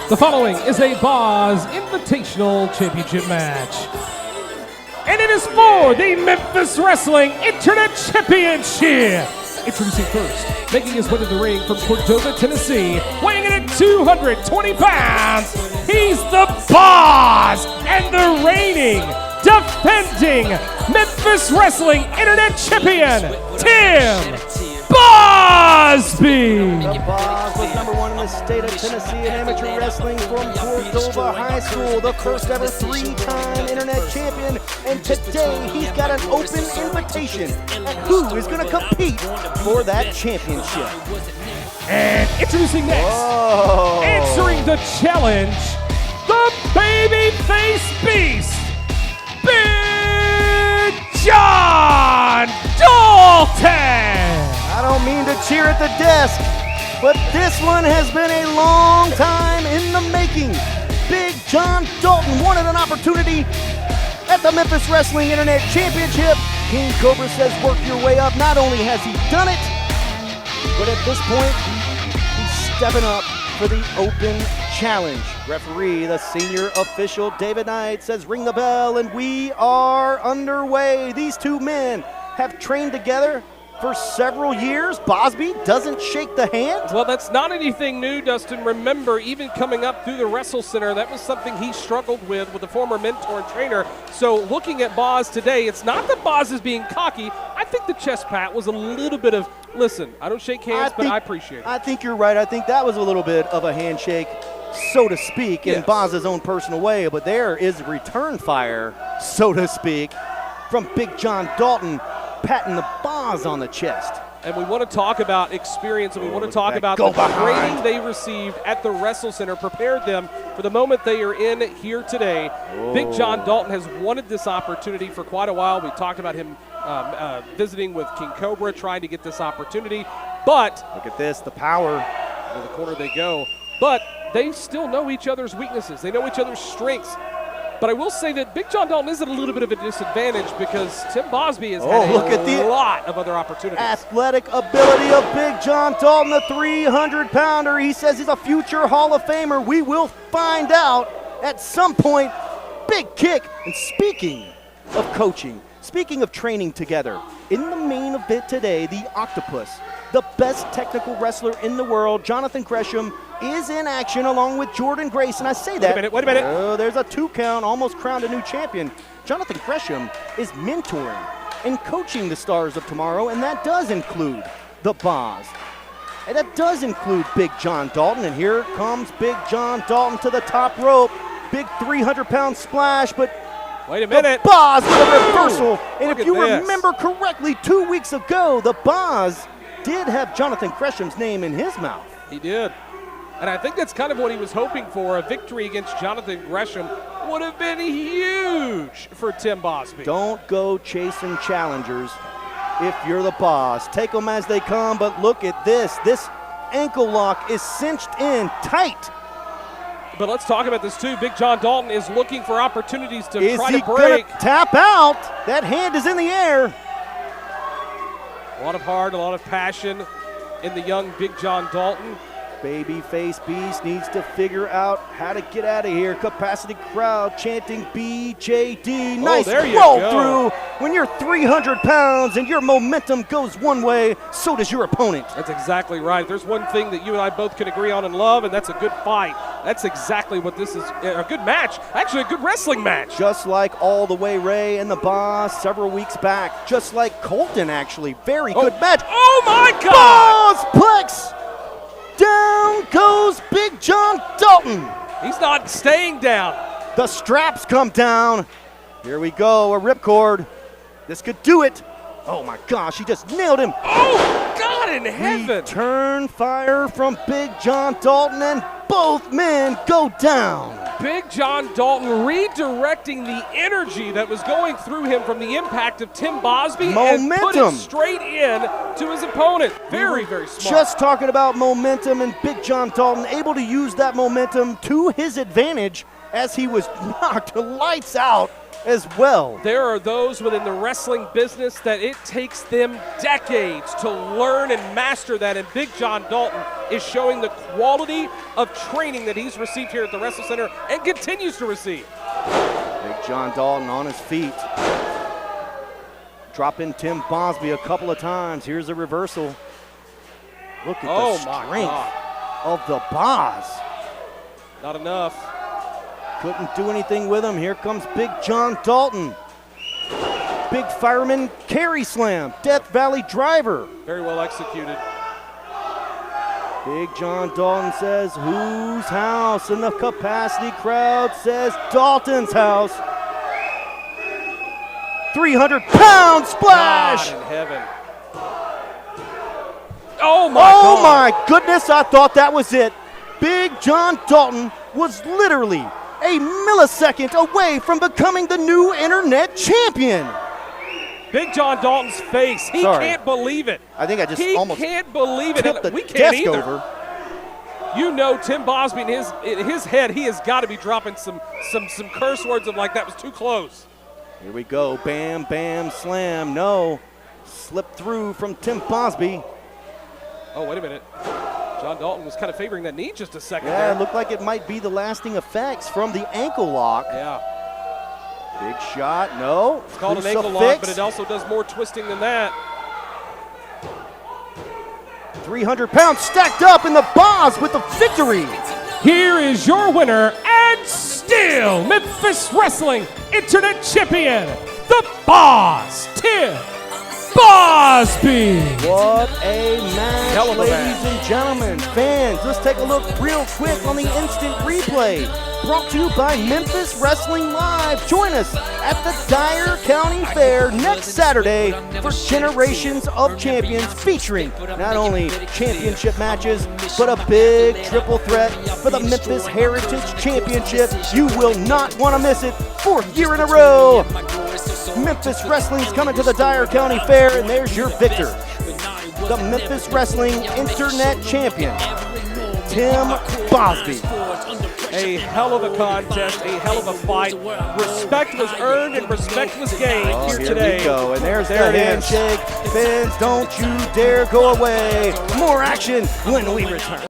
The following is a Boz Invitational Championship match. And it is for the Memphis Wrestling Internet Championship. Introducing first, making his way to the ring from Cordova, Tennessee, weighing in at 220 pounds, he's the Boz and the reigning, defending Memphis Wrestling Internet Champion, Tim Bosby. The Boz was #1 in the state of Tennessee in amateur wrestling from Cordova High School, the first ever 3-time internet champion, and today he's got an open invitation at who is going to compete for that championship. And introducing next, answering the challenge, the babyface beast, Big John Dalton. I don't mean to cheer at the desk, but this one has been a long time in the making. Big John Dalton wanted an opportunity at the Memphis Wrestling Internet Championship. King Cobra says work your way up. Not only has he done it, but at this point, he's stepping up for the open challenge. Referee, the senior official, David Knight, says ring the bell, and we are underway. These two men have trained together for several years. Bosby doesn't shake the hand. Well, that's not anything new, Dustin. Remember, even coming up through the WrestleCenter, that was something he struggled with a former mentor and trainer. So looking at Boz today, it's not that Boz is being cocky. I think the chest pat was a little bit of, listen, I don't shake hands, but I appreciate it. I think you're right. I think that was a little bit of a handshake, so to speak, in Boz's own personal way. But there is return fire, so to speak, from Big John Dalton, patting the Boz on the chest. And we want to talk about experience, and we want to talk about the training they received at the WrestleCenter, prepared them for the moment they are in here today. Big John Dalton has wanted this opportunity for quite a while. We talked about him visiting with King Cobra, trying to get this opportunity. But look at this, the power. To the corner they go. But they still know each other's weaknesses. They know each other's strengths. But I will say that Big John Dalton is at a little bit of a disadvantage because Tim Bosby has had a lot of other opportunities. Athletic ability of Big John Dalton, the 300-pounder. He says he's a future Hall of Famer. We will find out at some point. Big kick. And speaking of coaching, speaking of training together, in the main event today, the Octopus, the best technical wrestler in the world, Jonathan Gresham, is in action along with Jordan Grace. And I say that. Wait a minute. Oh, there's a 2 count, almost crowned a new champion. Jonathan Gresham is mentoring and coaching the stars of tomorrow, and that does include the Boz. And that does include Big John Dalton. And here comes Big John Dalton to the top rope. Big 300-pound splash, but wait a minute. The Boz with a reversal. And if you remember correctly, 2 weeks ago, the Boz did have Jonathan Gresham's name in his mouth. He did. And I think that's kind of what he was hoping for. A victory against Jonathan Gresham would have been huge for Tim Bosby. Don't go chasing challengers if you're the Boz. Take them as they come, but look at this. This ankle lock is cinched in tight. But let's talk about this too. Big John Dalton is looking for opportunities to try to break. Is he gonna tap out? That hand is in the air. A lot of heart, a lot of passion in the young Big John Dalton. Babyface Beast needs to figure out how to get out of here. Capacity crowd chanting BJD. Nice roll through. When you're 300 pounds and your momentum goes one way, so does your opponent. That's exactly right. There's one thing that you and I both can agree on and love, and that's a good fight. That's exactly what this is. A good match. Actually, a good wrestling match. Just like All the Way Ray and the Boz several weeks back. Just like Colton, actually. Very good match. Oh, my God! Bozplex! Down goes Big John Dalton. He's not staying down. The straps come down. Here we go, a ripcord. This could do it. Oh my gosh, he just nailed him. Oh, God in heaven. Return fire from Big John Dalton, and both men go down. Big John Dalton redirecting the energy that was going through him from the impact of Tim Bosby and put it straight in to his opponent. Very, very smart. Just talking about momentum, and Big John Dalton able to use that momentum to his advantage as he was knocked lights out as well. There are those within the wrestling business that it takes them decades to learn and master that, and Big John Dalton is showing the quality of training that he's received here at the WrestleCenter and continues to receive. Big John Dalton on his feet. Dropping Tim Bosby a couple of times. Here's a reversal. Look at the strength of the Boz. Not enough. Couldn't do anything with him. Here comes Big John Dalton. Big fireman carry slam. Death Valley driver. Very well executed. Big John Dalton says, whose house? And the capacity crowd says Dalton's house. 300-pound splash. God in heaven. Oh my goodness, I thought that was it. Big John Dalton was literally a millisecond away from becoming the new internet champion. Big John Dalton's face, he can't believe it. I think I just almost can't believe it. tipped the We can't desk either. over. You know Tim Bosby in his head, he has got to be dropping some curse words of like that was too close. Here we go, bam, bam, slam, no. Slipped through from Tim Bosby. Oh, wait a minute. John Dalton was kind of favoring that knee just a second Yeah, there. it looked like it might be the lasting effects from the ankle lock. Yeah. Big shot, no. It's called an ankle lock, but it also does more twisting than that. 300 pounds stacked up in the Boz with the victory. Here is your winner and still Memphis Wrestling Internet Champion, the Boss, Tim Bosby. What a match, Hell of a ladies match. and gentlemen. Fans, let's take a look real quick on the instant replay. Brought to you by Memphis Wrestling Live. Join us at the Dyer County Fair next Saturday for Generations of Champions, featuring not only championship matches, but a big triple threat for the Memphis Heritage Championship. You will not want to miss it. 4th year in a row. Memphis Wrestling's coming to the Dyer County Fair, and there's your victor, the Memphis Wrestling Internet Champion, Tim Bosby. A hell of a contest, a hell of a fight. Respect was earned and respect was gained here today. We go, and there's There the it is. handshake. Fans, don't you dare go away. More action when we return.